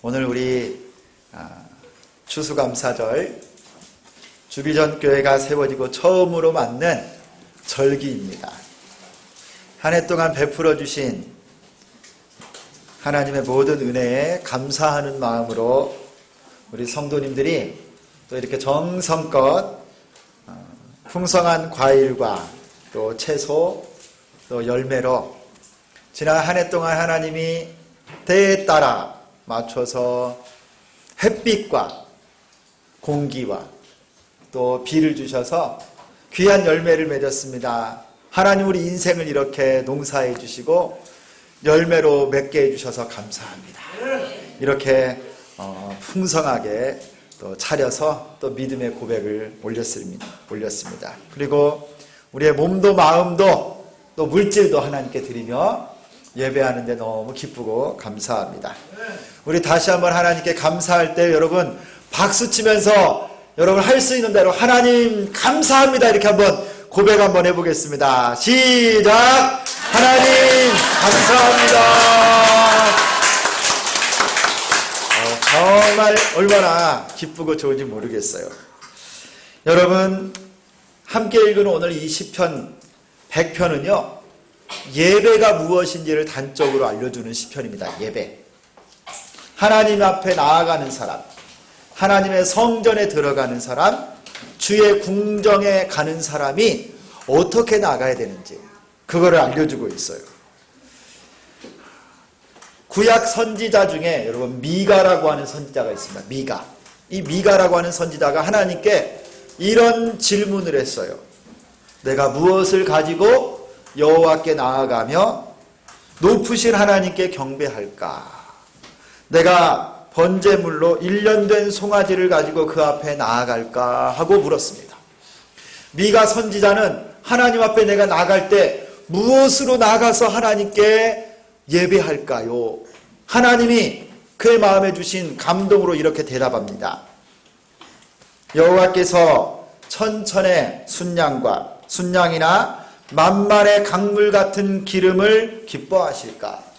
오늘 우리 추수감사절 주비전 교회가 세워지고 처음으로 맞는 절기입니다. 한 해 동안 베풀어 주신 하나님의 모든 은혜에 감사하는 마음으로 우리 성도님들이 또 이렇게 정성껏 풍성한 과일과 또 채소 또 열매로 지난 한 해 동안 하나님이 때에 따라 맞춰서 햇빛과 공기와 또 비를 주셔서 귀한 열매를 맺었습니다. 하나님 우리 인생을 이렇게 농사해 주시고 열매로 맺게 해주셔서 감사합니다. 이렇게 풍성하게 또 차려서 또 믿음의 고백을 올렸습니다. 그리고 우리의 몸도 마음도 또 물질도 하나님께 드리며 예배하는데 너무 기쁘고 감사합니다. 우리 다시 한번 하나님께 감사할 때 여러분 박수 치면서 여러분 할 수 있는 대로 하나님 감사합니다 이렇게 한번 고백 한번 해보겠습니다. 시작! 하나님 감사합니다. 정말 얼마나 기쁘고 좋은지 모르겠어요. 여러분 함께 읽은 오늘 이 시편 100편은요 예배가 무엇인지를 단적으로 알려주는 시편입니다. 예배. 하나님 앞에 나아가는 사람, 하나님의 성전에 들어가는 사람, 주의 궁정에 가는 사람이 어떻게 나가야 되는지 그거를 알려주고 있어요. 구약 선지자 중에 여러분 미가라고 하는 선지자가 있습니다. 미가. 이 미가라고 하는 선지자가 하나님께 이런 질문을 했어요. 내가 무엇을 가지고 여호와께 나아가며 높으신 하나님께 경배할까? 내가 번제물로 1년 된 송아지를 가지고 그 앞에 나아갈까? 하고 물었습니다. 미가 선지자는 하나님 앞에 내가 나갈 때 무엇으로 나가서 하나님께 예배할까요? 하나님이 그의 마음에 주신 감동으로 이렇게 대답합니다. 여호와께서 천천의 순양이나 만만의 강물 같은 기름을 기뻐하실까?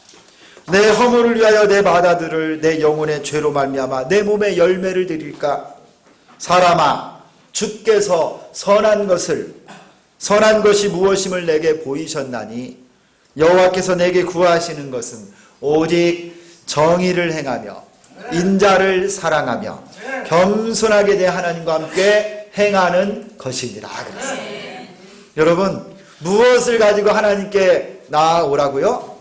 내 허물을 위하여 내 바다들을 내 영혼의 죄로 말미암아 내 몸에 열매를 드릴까? 사람아, 주께서 선한 것이 무엇임을 내게 보이셨나니 여호와께서 내게 구하시는 것은 오직 정의를 행하며 인자를 사랑하며 겸손하게 내 하나님과 함께 행하는 것이니라. 여러분 무엇을 가지고 하나님께 나아오라고요?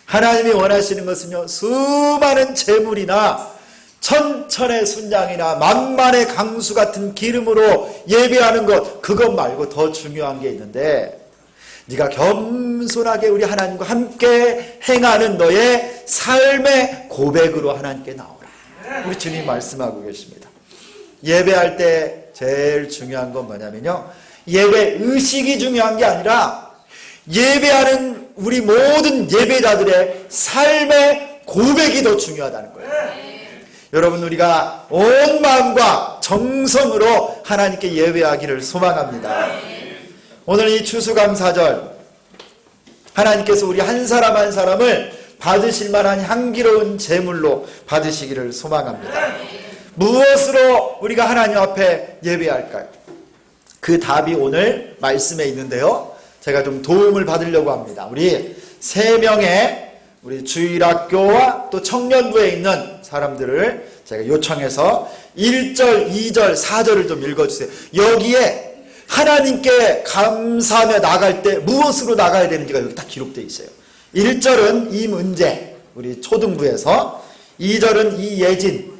하나님이 원하시는 것은요 수많은 재물이나 천천의 순양이나 만만의 강수 같은 기름으로 예배하는 것, 그것 말고 더 중요한 게 있는데 네가 겸손하게 우리 하나님과 함께 행하는 너의 삶의 고백으로 하나님께 나오라. 우리 주님 말씀하고 계십니다. 예배할 때 제일 중요한 건 뭐냐면요, 예배 의식이 중요한 게 아니라 예배하는 우리 모든 예배자들의 삶의 고백이 더 중요하다는 거예요. 여러분 우리가 온 마음과 정성으로 하나님께 예배하기를 소망합니다. 오늘 이 추수감사절 하나님께서 우리 한 사람 한 사람을 받으실 만한 향기로운 제물로 받으시기를 소망합니다. 무엇으로 우리가 하나님 앞에 예배할까요? 그 답이 오늘 말씀에 있는데요, 제가 좀 도움을 받으려고 합니다. 우리 3명의 우리 주일학교와 또 청년부에 있는 사람들을 제가 요청해서 1절, 2절, 4절을 좀 읽어주세요. 여기에 하나님께 감사하며 나갈 때 무엇으로 나가야 되는지가 여기 딱 기록되어 있어요. 1절은 이문재, 우리 초등부에서, 2절은 이예진,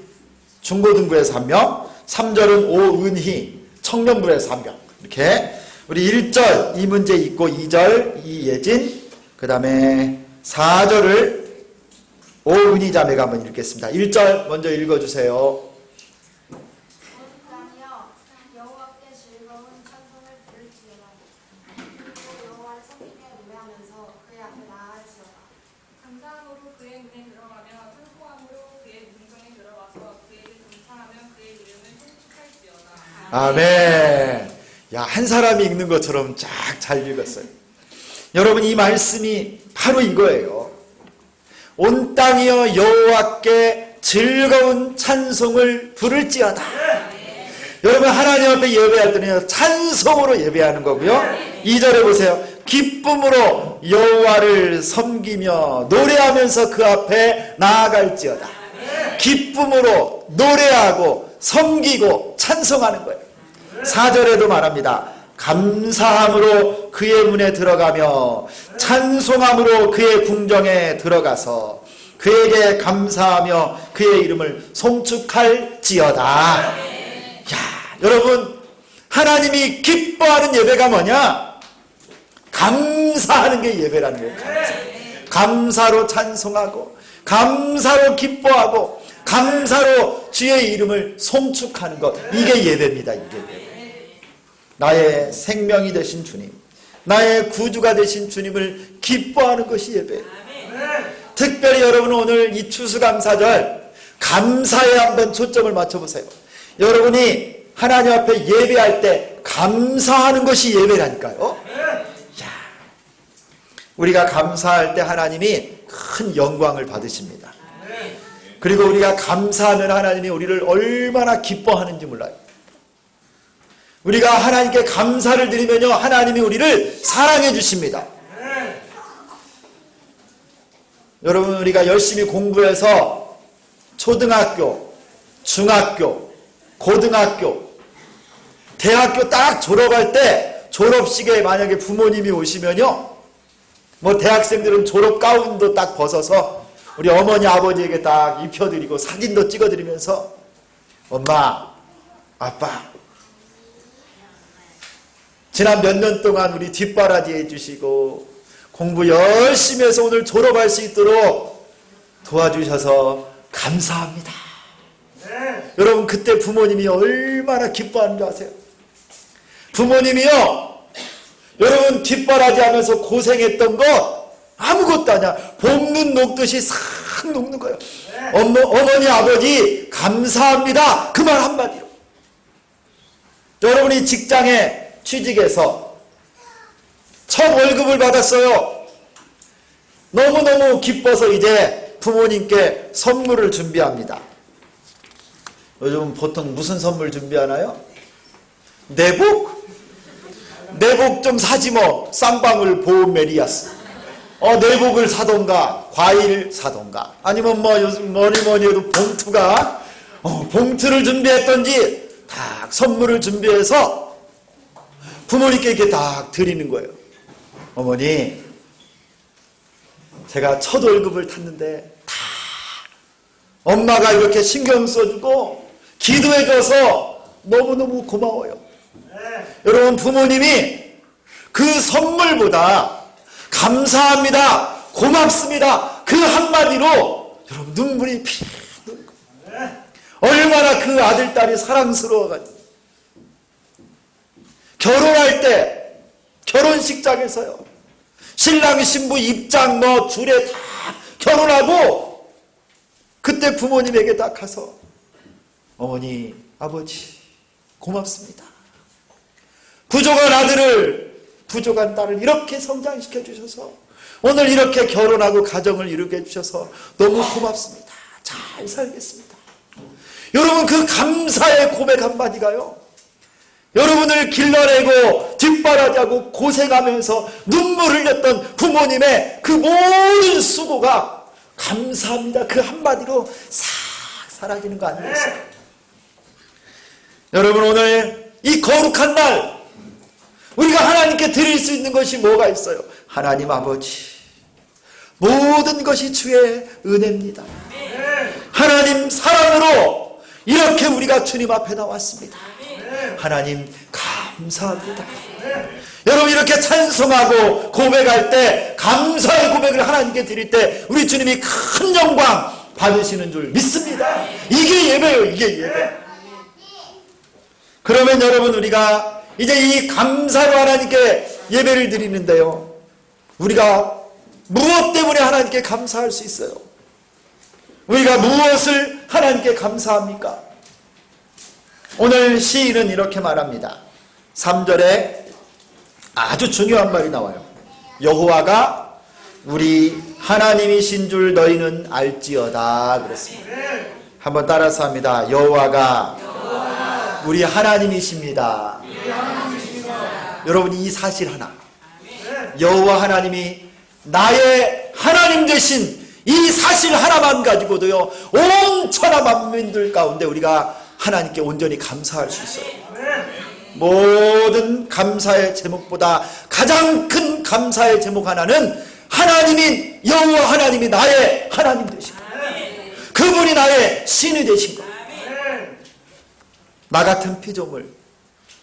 중고등부에서 1명, 3절은 오은희, 청년부에서 1명. 이렇게 우리 1절 이문재 있고 2절 이예진, 그 다음에 4절을 오은희 자매가 한번 읽겠습니다. 1절 먼저 읽어주세요. 여호와께 즐거운 찬송을 부를지어다. 그리고 여호와의 성전에 노래하면서 그의 앞에 나아갈지어다. 감사함으로 그의 문에 들어가며 찬송함으로 그의 궁정에 들어가서 그에게 감사하며 그의 이름을 송축할지어다. 아멘. 야, 한 사람이 읽는 것처럼 쫙 잘 읽었어요. 여러분 이 말씀이 바로 이거예요. 온 땅이여 여호와께 즐거운 찬송을 부를지어다. 여러분 하나님 앞에 예배할 때는 찬송으로 예배하는 거고요. 2절에 보세요. 기쁨으로 여호와를 섬기며 노래하면서 그 앞에 나아갈지어다. 기쁨으로 노래하고 섬기고 찬송하는 거예요. 4절에도 말합니다. 감사함으로 그의 문에 들어가며 찬송함으로 그의 궁정에 들어가서 그에게 감사하며 그의 이름을 송축할지어다. 야, 여러분 하나님이 기뻐하는 예배가 뭐냐? 감사하는 게 예배라는 거예요. 감사로 찬송하고 감사로 기뻐하고 감사로 주의 이름을 송축하는 것, 이게 예배입니다. 이게 예배. 나의 생명이 되신 주님, 나의 구주가 되신 주님을 기뻐하는 것이 예배. 특별히 여러분 오늘 이 추수감사절 감사에 한번 초점을 맞춰보세요. 여러분이 하나님 앞에 예배할 때 감사하는 것이 예배라니까요. 야, 우리가 감사할 때 하나님이 큰 영광을 받으십니다. 그리고 우리가 감사하면 하나님이 우리를 얼마나 기뻐하는지 몰라요. 우리가 하나님께 감사를 드리면요, 하나님이 우리를 사랑해 주십니다. 여러분, 우리가 열심히 공부해서 초등학교, 중학교, 고등학교, 대학교 딱 졸업할 때 졸업식에 만약에 부모님이 오시면요, 뭐 대학생들은 졸업 가운도 딱 벗어서 우리 어머니 아버지에게 딱 입혀드리고 사진도 찍어드리면서 엄마, 아빠, 지난 몇 년 동안 우리 뒷바라지 해주시고 공부 열심히 해서 오늘 졸업할 수 있도록 도와주셔서 감사합니다. 여러분 그때 부모님이 얼마나 기뻐하는 줄 아세요? 부모님이요, 여러분 뒷바라지 하면서 고생했던 것 아무것도 아니야. 볶는 녹듯이 싹 녹는 거예요. 어머니 아버지 감사합니다, 그 말 한마디로. 여러분이 직장에 취직해서 첫 월급을 받았어요. 너무너무 기뻐서 이제 부모님께 선물을 준비합니다. 요즘 보통 무슨 선물 준비하나요? 내복? 내복 좀 사지 뭐. 쌍방울 보험 메리아스. 내복을 사던가 과일 사던가 아니면 뭐 요즘 뭐니 해도 봉투가 봉투를 준비했던지 딱 선물을 준비해서 부모님께 이렇게 딱 드리는 거예요. 어머니, 제가 첫 월급을 탔는데 다 엄마가 이렇게 신경 써주고 기도해줘서 너무너무 고마워요. 여러분 부모님이 그 선물보다 감사합니다, 고맙습니다, 그 한마디로 여러분 눈물이 피 얼마나 그 아들 딸이 사랑스러워가지고 결혼할 때 결혼식장에서요, 신랑 신부 입장 뭐 줄에 다 결혼하고 그때 부모님에게 딱 가서 어머니 아버지 고맙습니다. 부족한 아들을 부족한 딸을 이렇게 성장시켜 주셔서 오늘 이렇게 결혼하고 가정을 이루게 해주셔서 너무 고맙습니다. 잘 살겠습니다. 여러분 그 감사의 고백 한마디가요, 여러분을 길러내고 뒷바라지하고 고생하면서 눈물 흘렸던 부모님의 그 모든 수고가 감사합니다, 그 한마디로 싹 사라지는 거 아니겠어요? 여러분 오늘 이 거룩한 날 우리가 하나님께 드릴 수 있는 것이 뭐가 있어요? 하나님 아버지, 모든 것이 주의 은혜입니다. 하나님 사랑으로 이렇게 우리가 주님 앞에 나왔습니다. 하나님 감사합니다. 여러분 이렇게 찬송하고 고백할 때, 감사의 고백을 하나님께 드릴 때 우리 주님이 큰 영광 받으시는 줄 믿습니다. 이게 예배예요. 이게 예배. 그러면 여러분 우리가 이제 이 감사로 하나님께 예배를 드리는데요, 우리가 무엇 때문에 하나님께 감사할 수 있어요? 우리가 무엇을 하나님께 감사합니까? 오늘 시인은 이렇게 말합니다. 3절에 아주 중요한 말이 나와요. 여호와가 우리 하나님이신 줄 너희는 알지어다 그랬습니다. 한번 따라서 합니다. 여호와가 우리 하나님이십니다. 여러분, 이 사실 하나, 여호와 하나님이 나의 하나님 되신 이 사실 하나만 가지고도요, 온 천하 만민들 가운데 우리가 하나님께 온전히 감사할 수 있어요. 모든 감사의 제목보다 가장 큰 감사의 제목 하나는 하나님인 여호와 하나님이 나의 하나님 되신 것, 그분이 나의 신이 되신 것, 나 같은 피조물,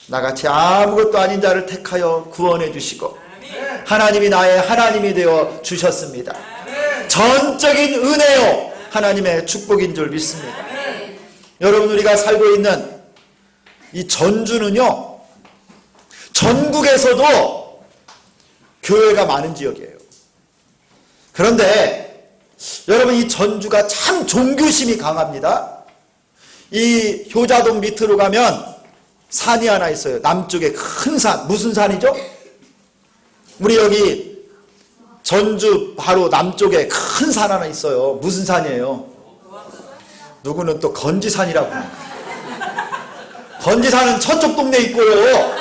나같이 아무것도 아닌 자를 택하여 구원해 주시고 하나님이 나의 하나님이 되어 주셨습니다. 전적인 은혜요, 하나님의 축복인 줄 믿습니다. 여러분, 우리가 살고 있는 이 전주는요, 전국에서도 교회가 많은 지역이에요. 그런데 여러분, 이 전주가 참 종교심이 강합니다. 이 효자동 밑으로 가면 산이 하나 있어요. 남쪽에 큰 산. 무슨 산이죠? 우리 여기 전주 바로 남쪽에 큰 산 하나 있어요. 무슨 산이에요? 누구는 또 건지산이라고. 건지산은 저쪽 동네에 있고요.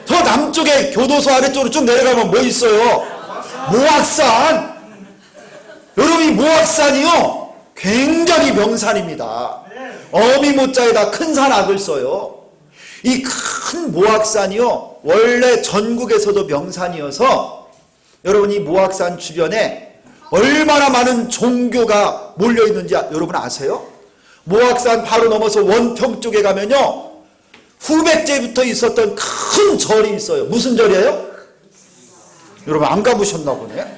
더 남쪽에 교도소 아래쪽으로 쭉 내려가면 뭐 있어요? 모악산. 여러분, 이 모악산이요, 굉장히 명산입니다. 어미모자에다 큰 산 악을 써요. 이 큰 모악산이요, 원래 전국에서도 명산이어서 여러분, 이 모악산 주변에 얼마나 많은 종교가 몰려있는지 여러분 아세요? 모악산 바로 넘어서 원평 쪽에 가면요, 후백제부터 있었던 큰 절이 있어요. 무슨 절이에요? 여러분 안 가보셨나 보네.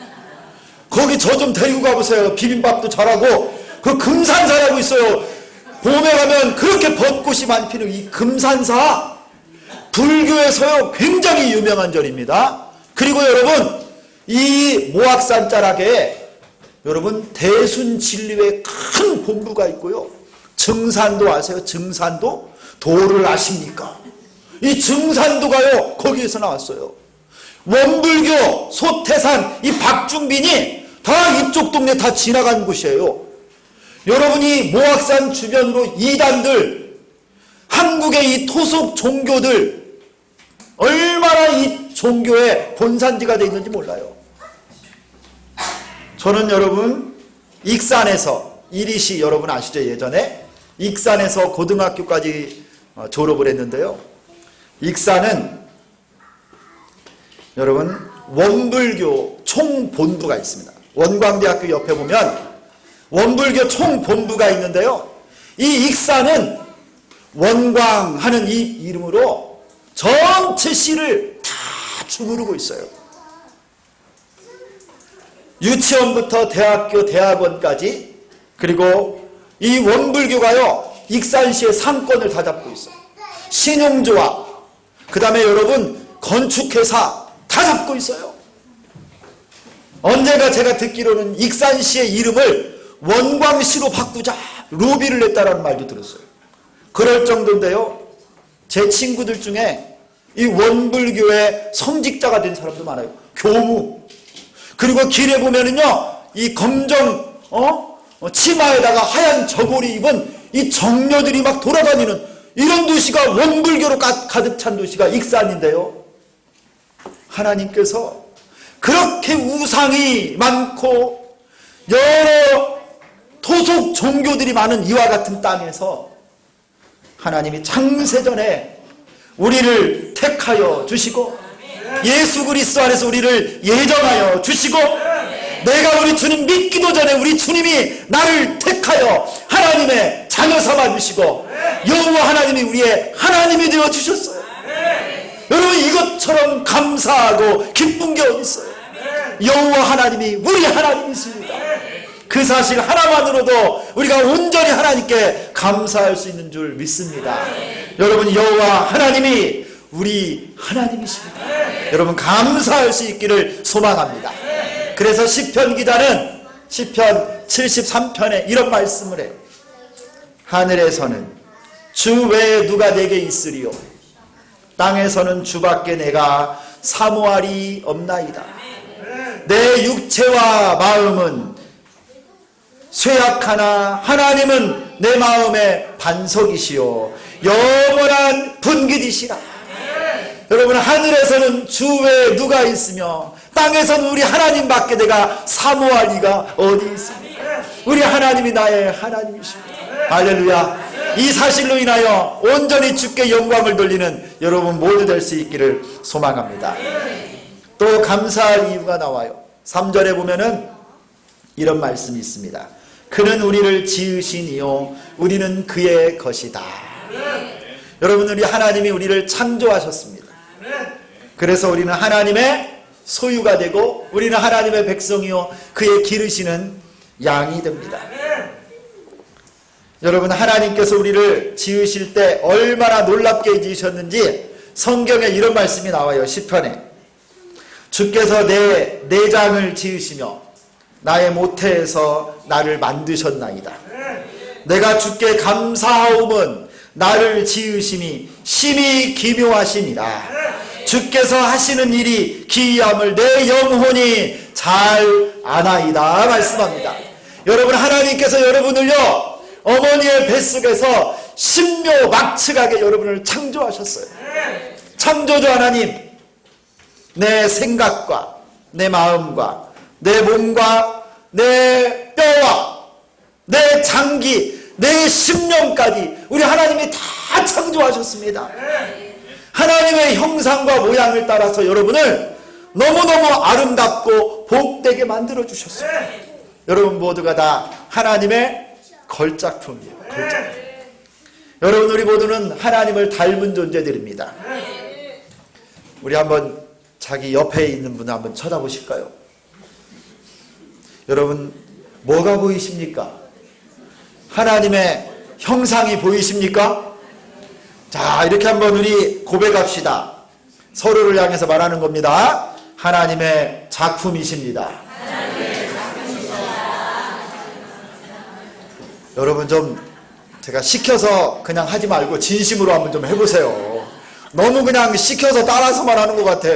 거기 저 좀 데리고 가보세요. 비빔밥도 잘하고. 그 금산사라고 있어요. 봄에 가면 그렇게 벚꽃이 많이 피는 이 금산사, 불교에서요 굉장히 유명한 절입니다. 그리고 여러분, 이 모악산 자락에 여러분 대순진리회 큰 본부가 있고요, 증산도 아세요? 증산도? 도를 아십니까? 이 증산도가요 거기에서 나왔어요. 원불교, 소태산, 이 박중빈이 다 이쪽 동네 다 지나간 곳이에요. 여러분이 모악산 주변으로 이단들, 한국의 이 토속 종교들, 얼마나 이 종교의 본산지가 되어 있는지 몰라요. 저는 여러분 익산에서, 이리시 여러분 아시죠? 예전에 익산에서 고등학교까지 졸업을 했는데요, 익산은 여러분 원불교 총본부가 있습니다. 원광대학교 옆에 보면 원불교 총본부가 있는데요, 이 익산은 원광하는 이 이름으로 전체 시를 다 주무르고 있어요. 유치원부터 대학교, 대학원까지. 그리고 이 원불교가요 익산시의 상권을 다 잡고 있어요. 신용조합, 그 다음에 여러분 건축회사 다 잡고 있어요. 언제가 제가 듣기로는 익산시의 이름을 원광시로 바꾸자 로비를 냈다라는 말도 들었어요. 그럴 정도인데요, 제 친구들 중에 이 원불교의 성직자가 된 사람도 많아요. 교무. 그리고 길에 보면은요, 이 검정 치마에다가 하얀 저고리 입은 이 정녀들이 막 돌아다니는 이런 도시가, 원불교로 가득 찬 도시가 익산인데요, 하나님께서 그렇게 우상이 많고 여러 토속 종교들이 많은 이와 같은 땅에서 하나님이 창세전에 우리를 택하여 주시고 예수 그리스도 안에서 우리를 예정하여 주시고, 내가 우리 주님 믿기도 전에 우리 주님이 나를 택하여 하나님의 자녀 삼아 주시고 여호와 하나님이 우리의 하나님이 되어 주셨어요. 여러분, 이것처럼 감사하고 기쁜 게 어디 있어요? 여호와 하나님이 우리 하나님이십니다. 그 사실 하나만으로도 우리가 온전히 하나님께 감사할 수 있는 줄 믿습니다. 여러분, 여호와 하나님이 우리 하나님이십니다. 여러분, 감사할 수 있기를 소망합니다. 그래서 시편 기자는 시편 73편에 이런 말씀을 해요. 하늘에서는 주 외에 누가 내게 있으리요, 땅에서는 주밖에 내가 사모할이 없나이다. 내 육체와 마음은 쇠약하나 하나님은 내 마음의 반석이시요 영원한 분깃이시라. 여러분, 하늘에서는 주 외에 누가 있으며 땅에서는 우리 하나님밖에 내가 사모할 이가 어디 있습니까? 우리 하나님이 나의 하나님이십니다. 할렐루야. 이 사실로 인하여 온전히 주께 영광을 돌리는 여러분 모두 될 수 있기를 소망합니다. 또 감사할 이유가 나와요. 3절에 보면은 이런 말씀이 있습니다. 그는 우리를 지으신 이요 우리는 그의 것이다. 여러분, 우리 하나님이 우리를 창조하셨습니다. 그래서 우리는 하나님의 소유가 되고 우리는 하나님의 백성이요 그의 기르시는 양이 됩니다. 여러분, 하나님께서 우리를 지으실 때 얼마나 놀랍게 지으셨는지 성경에 이런 말씀이 나와요. 시편에 주께서 내 내장을 지으시며 나의 모태에서 나를 만드셨나이다. 내가 주께 감사하오면 나를 지으심이 심히 기묘하시니라. 주께서 하시는 일이 기이함을 내 영혼이 잘 아나이다 말씀합니다. 여러분, 하나님께서 여러분을요 어머니의 뱃속에서 신묘막측하게 여러분을 창조하셨어요. 창조주 하나님, 내 생각과 내 마음과 내 몸과 내 뼈와 내 장기, 내 심령까지 우리 하나님이 다 창조하셨습니다. 하나님의 형상과 모양을 따라서 여러분을 너무너무 아름답고 복되게 만들어 주셨어요. 여러분 모두가 다 하나님의 걸작품이에요. 걸작품. 여러분, 우리 모두는 하나님을 닮은 존재들입니다. 우리 한번 자기 옆에 있는 분을 한번 쳐다보실까요? 여러분, 뭐가 보이십니까? 하나님의 형상이 보이십니까? 자, 이렇게 한번 우리 고백합시다. 서로를 향해서 말하는 겁니다. 하나님의 작품이십니다. 여러분, 좀 제가 시켜서 그냥 하지 말고 진심으로 한번 좀 해보세요. 너무 그냥 시켜서 따라서만 하는 것 같아.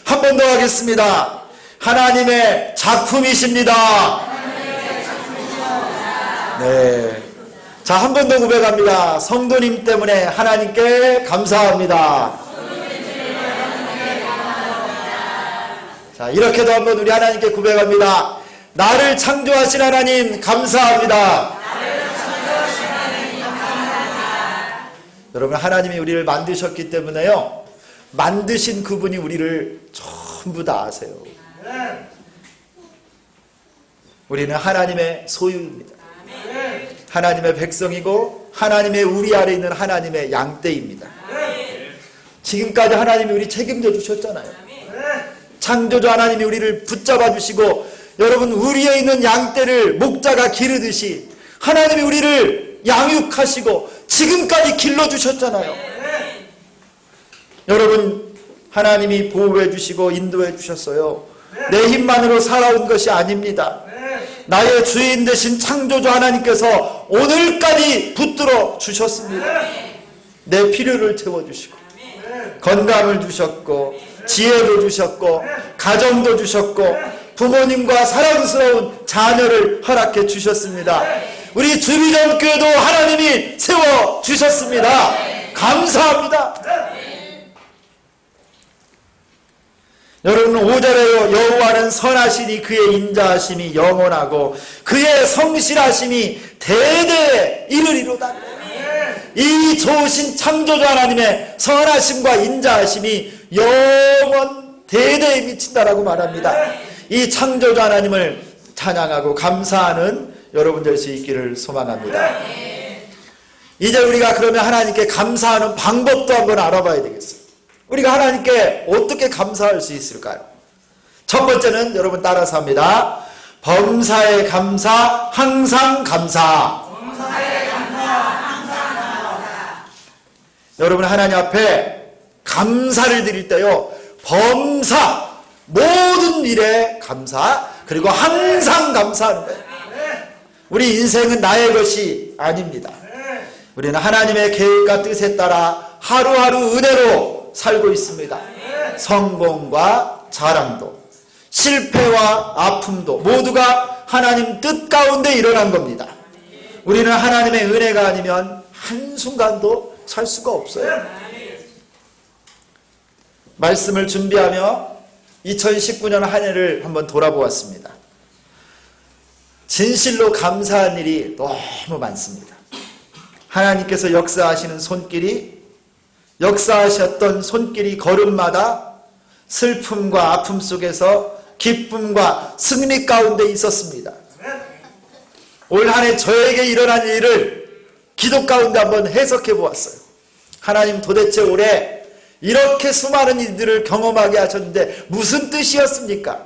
한 번 더 하겠습니다. 하나님의 작품이십니다. 네. 자, 한 번 더 고백합니다. 성도님 때문에 하나님께 감사합니다. 자, 이렇게도 한번 우리 하나님께 고백합니다. 나를 창조하신 하나님 감사합니다. 여러분, 하나님이 우리를 만드셨기 때문에요, 만드신 그분이 우리를 전부 다 아세요. 우리는 하나님의 소유입니다. 하나님의 백성이고 하나님의 우리 아래 있는 하나님의 양떼입니다. 지금까지 하나님이 우리 책임져 주셨잖아요. 창조주 하나님이 우리를 붙잡아 주시고, 여러분, 우리에 있는 양떼를 목자가 기르듯이 하나님이 우리를 양육하시고 지금까지 길러주셨잖아요. 여러분, 하나님이 보호해 주시고 인도해 주셨어요. 내 힘만으로 살아온 것이 아닙니다. 나의 주인 되신 창조주 하나님께서 오늘까지 붙들어 주셨습니다. 내 필요를 채워주시고 건강을 주셨고 지혜도 주셨고 가정도 주셨고 부모님과 사랑스러운 자녀를 허락해 주셨습니다. 우리 주비전교회도 하나님이 세워주셨습니다. 감사합니다. 여러분, 5절에요. 여호와는 선하시니 그의 인자하심이 영원하고 그의 성실하심이 대대에 이르리로다. 이 좋으신 창조주 하나님의 선하심과 인자하심이 영원 대대에 미친다라고 말합니다. 이 창조주 하나님을 찬양하고 감사하는 여러분 될 수 있기를 소망합니다. 이제 우리가 그러면 하나님께 감사하는 방법도 한번 알아봐야 되겠어요. 우리가 하나님께 어떻게 감사할 수 있을까요? 첫 번째는 여러분 따라서 합니다. 범사에 감사, 항상 감사. 범사에 감사, 항상 감사. 여러분, 하나님 앞에 감사를 드릴 때요, 범사, 모든 일에 감사, 그리고 항상 감사하는 거예요. 우리 인생은 나의 것이 아닙니다. 우리는 하나님의 계획과 뜻에 따라 하루하루 은혜로 살고 있습니다. 성공과 자랑도, 실패와 아픔도 모두가 하나님 뜻 가운데 일어난 겁니다. 우리는 하나님의 은혜가 아니면 한순간도 살 수가 없어요. 말씀을 준비하며 2019년 한 해를 한번 돌아보았습니다. 진실로 감사한 일이 너무 많습니다. 하나님께서 역사하시는 손길이, 역사하셨던 손길이 걸음마다 슬픔과 아픔 속에서 기쁨과 승리 가운데 있었습니다. 올 한 해 저에게 일어난 일을 기도 가운데 한번 해석해 보았어요. 하나님, 도대체 올해 이렇게 수많은 일들을 경험하게 하셨는데 무슨 뜻이었습니까?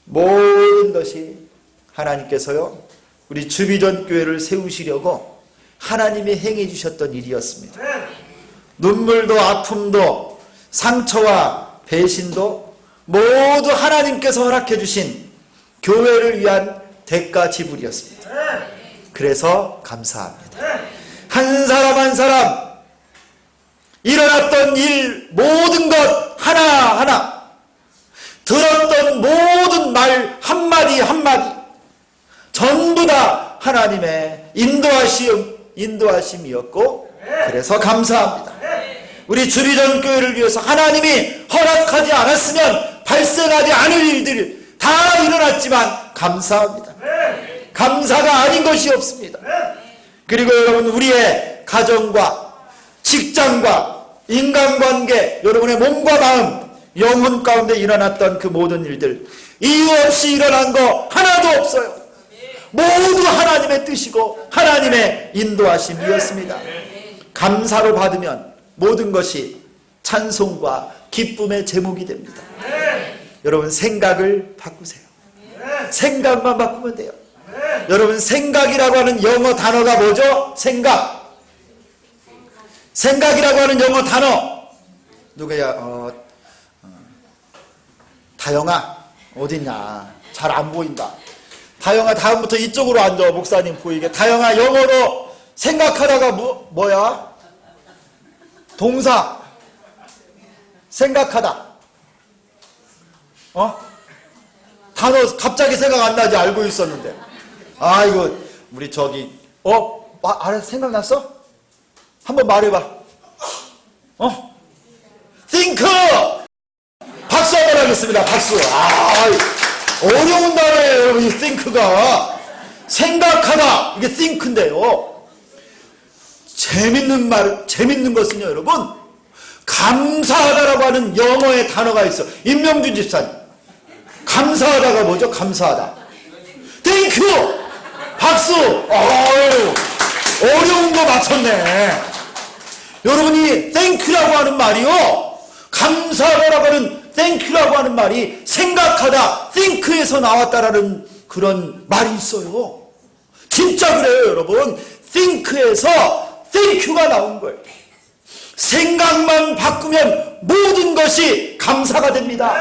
모든 것이 하나님께서요, 우리 주비전 교회를 세우시려고 하나님이 행해 주셨던 일이었습니다. 눈물도 아픔도 상처와 배신도 모두 하나님께서 허락해 주신 교회를 위한 대가 지불이었습니다. 그래서 감사합니다. 한 사람 한 사람 일어났던 일 모든 것 하나하나, 들었던 모든 말 한마디 한마디 전부 다 하나님의 인도하심이었고, 그래서 감사합니다. 우리 주비전 교회를 위해서 하나님이 허락하지 않았으면 발생하지 않을 일들이 다 일어났지만 감사합니다. 감사가 아닌 것이 없습니다. 그리고 여러분, 우리의 가정과 직장과 인간관계, 여러분의 몸과 마음, 영혼 가운데 일어났던 그 모든 일들, 이유 없이 일어난 거 하나도 없어요. 모두 하나님의 뜻이고 하나님의 인도하심이었습니다. 감사로 받으면 모든 것이 찬송과 기쁨의 제목이 됩니다. 여러분, 생각을 바꾸세요. 생각만 바꾸면 돼요. 여러분, 생각이라고 하는 영어 단어가 뭐죠? 생각이라고 하는 영어 단어 누구야? 다영아 어딨냐? 잘 안 보인다. 다영아, 다음부터 이쪽으로 앉아. 목사님 보이게. 다영아, 영어로 생각하다가 뭐야? 동사. 생각하다. 단어 갑자기 생각 안 나지. 알고 있었는데. 아, 이거 우리 저기 알아, 생각났어? 한번 말해봐. think. 박수 한번 하겠습니다. 박수. 어려운 단어예요, 여러분. 이 think가 생각하다, 이게 think인데요. 재밌는 것은요, 여러분, 감사하다라고 하는 영어의 단어가 있어. 임명준 집사님, 감사하다가 뭐죠? 감사하다. thank you. 박수. 어려운 거 맞췄네. 여러분이 thank you라고 하는 말이요, 감사하다라고 하는 thank you라고 하는 말이 생각하다, think에서 나왔다라는 그런 말이 있어요. 진짜 그래요, 여러분. think에서 thank you가 나온 거예요. 생각만 바꾸면 모든 것이 감사가 됩니다.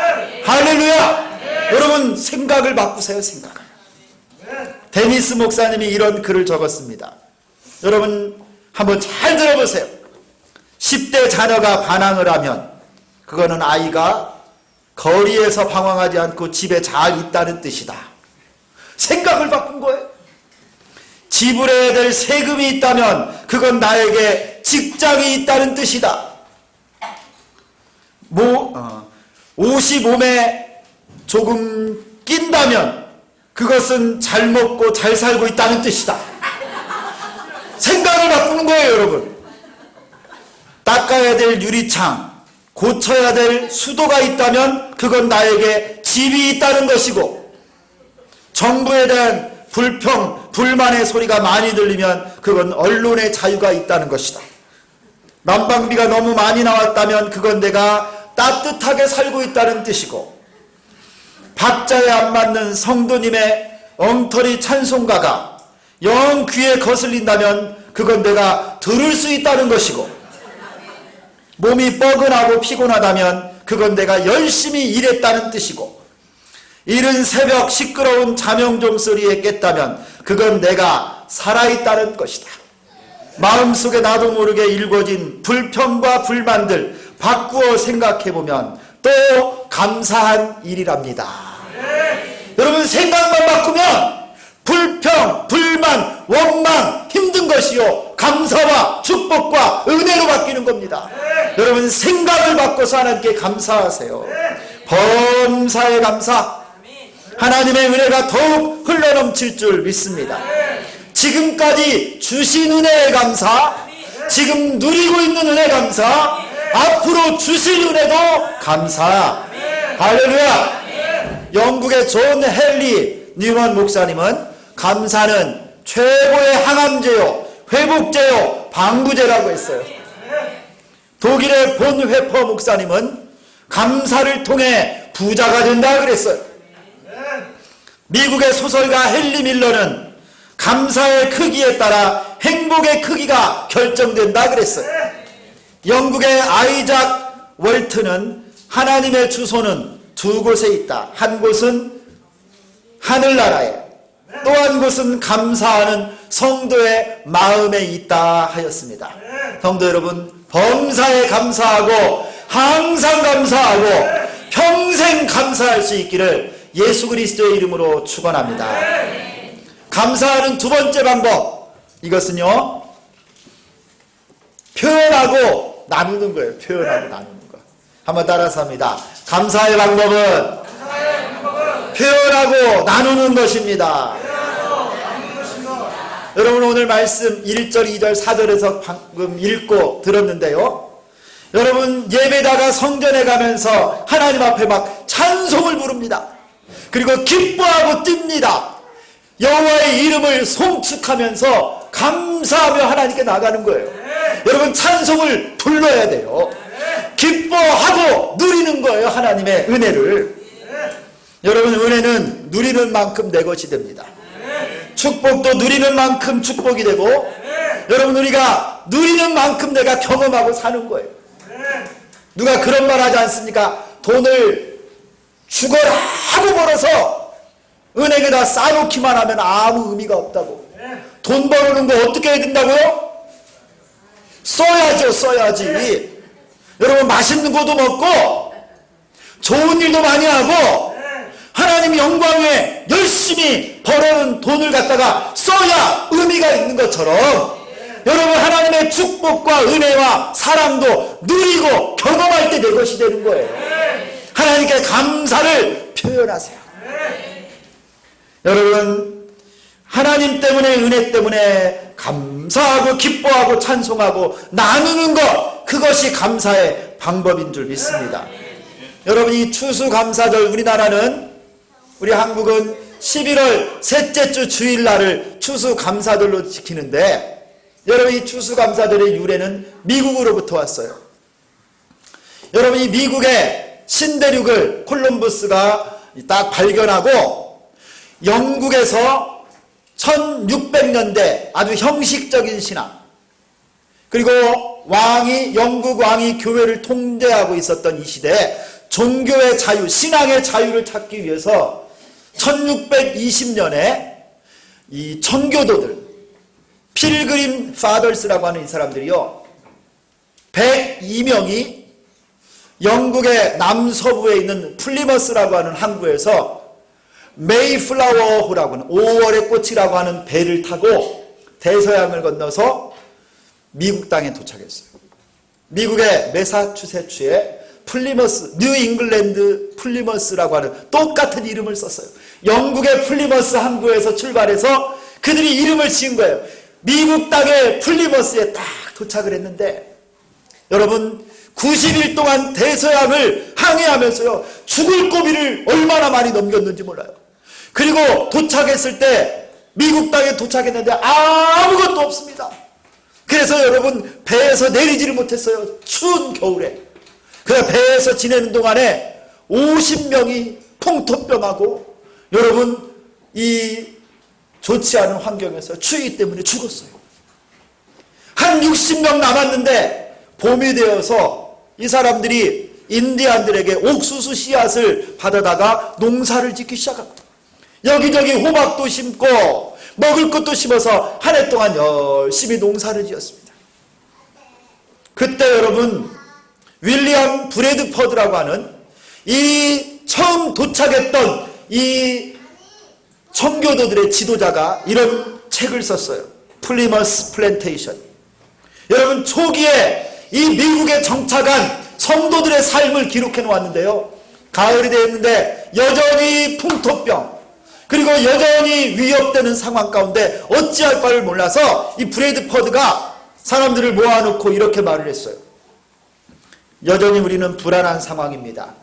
할렐루야. 여러분, 생각을 바꾸세요. 생각을. 데니스 목사님이 이런 글을 적었습니다. 여러분, 한번 잘 들어보세요. 10대 자녀가 반항을 하면 그거는 아이가 거리에서 방황하지 않고 집에 잘 있다는 뜻이다. 생각을 바꾼 거예요. 지불해야 될 세금이 있다면 그건 나에게 직장이 있다는 뜻이다. 옷이 몸에 조금 낀다면 그것은 잘 먹고 잘 살고 있다는 뜻이다. 생각을 바꾸는 거예요, 여러분. 닦아야 될 유리창, 고쳐야 될 수도가 있다면 그건 나에게 집이 있다는 것이고, 정부에 대한 불평, 불만의 소리가 많이 들리면 그건 언론의 자유가 있다는 것이다. 난방비가 너무 많이 나왔다면 그건 내가 따뜻하게 살고 있다는 뜻이고, 박자에 안 맞는 성도님의 엉터리 찬송가가 영 귀에 거슬린다면 그건 내가 들을 수 있다는 것이고, 몸이 뻐근하고 피곤하다면 그건 내가 열심히 일했다는 뜻이고, 이른 새벽 시끄러운 자명종 소리에 깼다면 그건 내가 살아있다는 것이다. 마음속에 나도 모르게 일궈진 불평과 불만들 바꾸어 생각해보면 또 감사한 일이랍니다. 여러분, 생각만 바꾸면 불평, 불만, 것이요 감사와 축복과 은혜로 바뀌는 겁니다. 여러분 생각을 바꿔서 하나님께 감사하세요. 범사에 감사. 하나님의 은혜가 더욱 흘러넘칠 줄 믿습니다. 지금까지 주신 은혜에 감사, 지금 누리고 있는 은혜 감사, 앞으로 주실 은혜도 감사. 할렐루야. 영국의 존 헨리 뉴먼 목사님은 감사는 최고의 항암제요, 회복제요, 방부제라고 했어요. 독일의 본 회퍼 목사님은 감사를 통해 부자가 된다 그랬어요. 미국의 소설가 헨리 밀러는 감사의 크기에 따라 행복의 크기가 결정된다 그랬어요. 영국의 아이작 월트는 하나님의 주소는 두 곳에 있다. 한 곳은 하늘나라에, 또 한 곳은 감사하는 성도의 마음에 있다 하였습니다. 성도 여러분, 범사에 감사하고 항상 감사하고 평생 감사할 수 있기를 예수 그리스도의 이름으로 축원합니다. 감사하는 두 번째 방법, 이것은요 표현하고 나누는 거예요. 표현하고 나누는 거. 한번 따라서 합니다. 감사의 방법은 표현하고 나누는 것입니다. 여러분 오늘 말씀 1절, 2절, 4절에서 방금 읽고 들었는데요. 여러분 예배다가 성전에 가면서 하나님 앞에 막 찬송을 부릅니다. 그리고 기뻐하고 뜁니다. 여호와의 이름을 송축하면서 감사하며 하나님께 나가는 거예요. 여러분 찬송을 불러야 돼요. 기뻐하고 누리는 거예요. 하나님의 은혜를. 여러분 은혜는 누리는 만큼 내 것이 됩니다. 축복도 누리는 만큼 축복이 되고, 여러분 우리가 누리는 만큼 내가 경험하고 사는 거예요. 누가 그런 말 하지 않습니까? 돈을 죽어라 하고 벌어서 은행에다 쌓아놓기만 하면 아무 의미가 없다고. 돈 벌어오는 거 어떻게 해야 된다고요? 써야죠. 써야지. 여러분 맛있는 것도 먹고 좋은 일도 많이 하고 하나님 영광에 열심히 벌어온 돈을 갖다가 써야 의미가 있는 것처럼 여러분 하나님의 축복과 은혜와 사랑도 누리고 경험할 때 내 것이 되는 거예요. 하나님께 감사를 표현하세요. 여러분 하나님 때문에, 은혜 때문에 감사하고 기뻐하고 찬송하고 나누는 것, 그것이 감사의 방법인 줄 믿습니다. 여러분 이 추수감사절, 우리 한국은 11월 셋째 주 주일날을 추수감사절로 지키는데, 여러분 이 추수감사절의 유래는 미국으로부터 왔어요. 여러분 이 미국의 신대륙을 콜럼버스가 딱 발견하고 영국에서 1600년대 아주 형식적인 신앙, 그리고 영국 왕이 교회를 통제하고 있었던 이 시대에 종교의 자유, 신앙의 자유를 찾기 위해서 1620년에 이 청교도들, 필그림 파더스라고 하는 이 사람들이요 102명이 영국의 남서부에 있는 플리머스라고 하는 항구에서 메이플라워호라고 하는 5월의 꽃이라고 하는 배를 타고 대서양을 건너서 미국 땅에 도착했어요. 미국의 매사추세츠에 플리머스, 뉴 잉글랜드 플리머스라고 하는 똑같은 이름을 썼어요. 영국의 플리머스 항구에서 출발해서 그들이 이름을 지은 거예요. 미국 땅의 플리머스에 딱 도착을 했는데, 여러분 90일 동안 대서양을 항해하면서요 죽을 고비를 얼마나 많이 넘겼는지 몰라요. 그리고 도착했을 때 미국 땅에 도착했는데 아무것도 없습니다. 그래서 여러분 배에서 내리지를 못했어요. 추운 겨울에. 그 배에서 지내는 동안에 50명이 풍토병하고 여러분 이 좋지 않은 환경에서 추위 때문에 죽었어요. 한 60명 남았는데 봄이 되어서 이 사람들이 인디안들에게 옥수수 씨앗을 받아다가 농사를 짓기 시작합니다. 여기저기 호박도 심고 먹을 것도 심어서 한 해 동안 열심히 농사를 지었습니다. 그때 여러분 윌리엄 브래드퍼드라고 하는 이 처음 도착했던 이 청교도들의 지도자가 이런 책을 썼어요. 플리머스 플랜테이션. 여러분, 초기에 이 미국에 정착한 성도들의 삶을 기록해 놓았는데요. 가을이 되었는데 여전히 풍토병, 그리고 여전히 위협되는 상황 가운데 어찌할 바를 몰라서 이 브래드퍼드가 사람들을 모아놓고 이렇게 말을 했어요. 여전히 우리는 불안한 상황입니다.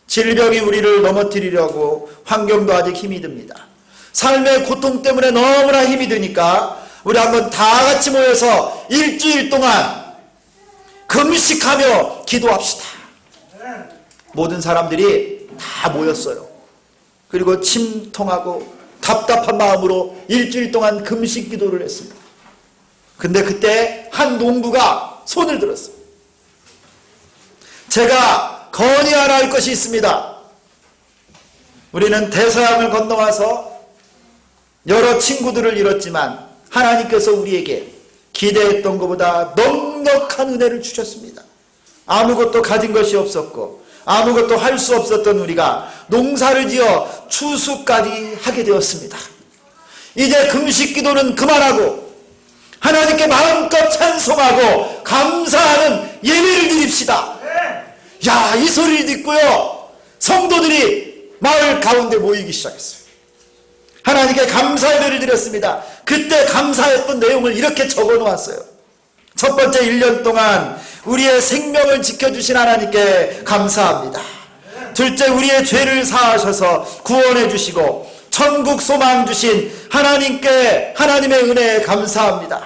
질병이 우리를 넘어뜨리려고 환경도 아직 힘이 듭니다. 삶의 고통 때문에 너무나 힘이 드니까 우리 한번 다 같이 모여서 일주일 동안 금식하며 기도합시다. 모든 사람들이 다 모였어요. 그리고 침통하고 답답한 마음으로 일주일 동안 금식 기도를 했습니다. 근데 그때 한 농부가 손을 들었어요. 제가 건의 하나 할 것이 있습니다. 우리는 대서양을 건너와서 여러 친구들을 잃었지만 하나님께서 우리에게 기대했던 것보다 넉넉한 은혜를 주셨습니다. 아무것도 가진 것이 없었고 아무것도 할 수 없었던 우리가 농사를 지어 추수까지 하게 되었습니다. 이제 금식 기도는 그만하고 하나님께 마음껏 찬송하고 감사하는 예배를 드립시다. 야, 이 소리를 듣고요, 성도들이 마을 가운데 모이기 시작했어요. 하나님께 감사 예배를 드렸습니다. 그때 감사했던 내용을 이렇게 적어 놓았어요. 첫 번째, 1년 동안 우리의 생명을 지켜주신 하나님께 감사합니다. 둘째, 우리의 죄를 사하셔서 구원해 주시고 천국 소망 주신 하나님께, 하나님의 은혜에 감사합니다.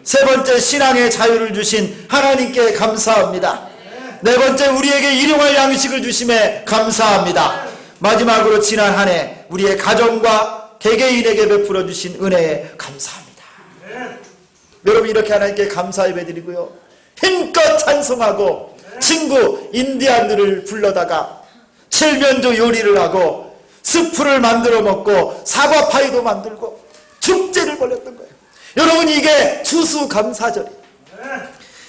세 번째, 신앙의 자유를 주신 하나님께 감사합니다. 네 번째, 우리에게 일용할 양식을 주심에 감사합니다. 마지막으로 지난 한 해 우리의 가정과 개개인에게 베풀어 주신 은혜에 감사합니다. 여러분, 이렇게 하나님께 감사 예배 드리고요, 힘껏 찬송하고 친구 인디안들을 불러다가 칠면조 요리를 하고 스프를 만들어 먹고 사과파이도 만들고 축제를 벌였던 거예요. 여러분, 이게 추수감사절이에요.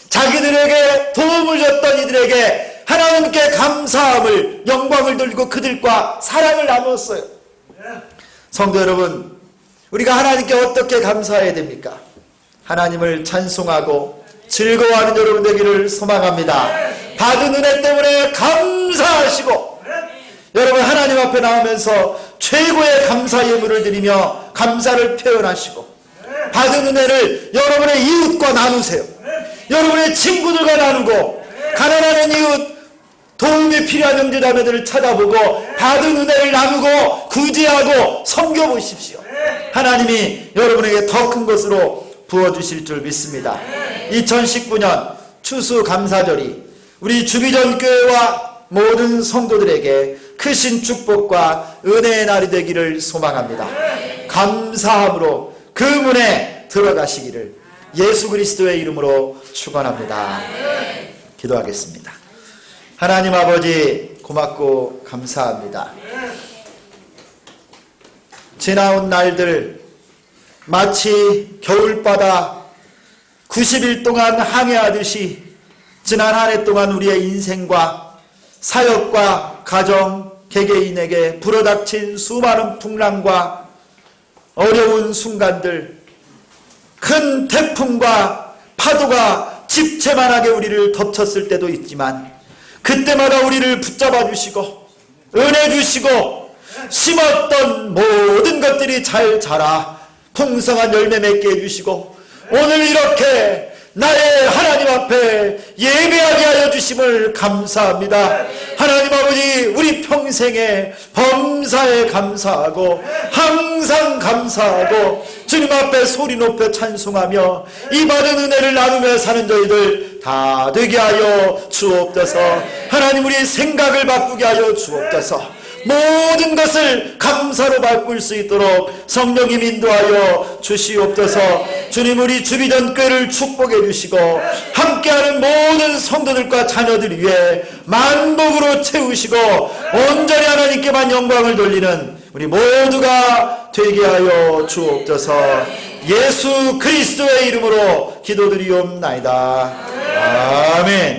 자기들에게 도움을 줬던 이들에게 하나님께 감사함을, 영광을 돌리고 그들과 사랑을 나누었어요. 성도 여러분, 우리가 하나님께 어떻게 감사해야 됩니까? 하나님을 찬송하고 즐거워하는 여러분 되기를 소망합니다. 받은 은혜 때문에 감사하시고, 여러분 하나님 앞에 나오면서 최고의 감사 예물을 드리며 감사를 표현하시고, 받은 은혜를 여러분의 이웃과 나누세요. 여러분의 친구들과 나누고, 가난한 이웃, 도움이 필요한 형제자매들을 찾아보고 받은 은혜를 나누고 구제하고 섬겨보십시오. 하나님이 여러분에게 더 큰 것으로 부어주실 줄 믿습니다. 2019년 추수감사절이 우리 주비전교회와 모든 성도들에게 크신 축복과 은혜의 날이 되기를 소망합니다. 감사함으로 그 문에 들어가시기를 예수 그리스도의 이름으로 축원합니다. 기도하겠습니다. 하나님 아버지, 고맙고 감사합니다. 지나온 날들 마치 겨울바다 90일 동안 항해하듯이 지난 한 해 동안 우리의 인생과 사역과 가정, 개개인에게 불어닥친 수많은 풍랑과 어려운 순간들, 큰 태풍과 파도가 집채만하게 우리를 덮쳤을 때도 있지만 그때마다 우리를 붙잡아 주시고 은혜 주시고 심었던 모든 것들이 잘 자라 풍성한 열매 맺게 해주시고 오늘 이렇게 나의 하나님 앞에 예배하게 하여 주심을 감사합니다. 하나님 아버지, 우리 평생에 범사에 감사하고 항상 감사하고 주님 앞에 소리 높여 찬송하며 이 받은 은혜를 나누며 사는 저희들 다 되게 하여 주옵소서. 하나님, 우리 생각을 바꾸게 하여 주옵소서. 모든 것을 감사로 바꿀 수 있도록 성령님 인도하여 주시옵소서. 주님, 우리 주비전교회를 축복해 주시고 함께하는 모든 성도들과 자녀들 위해 만복으로 채우시고 온전히 하나님께만 영광을 돌리는 우리 모두가 되게 하여 주옵소서. 예수 그리스도의 이름으로 기도드리옵나이다. 아멘.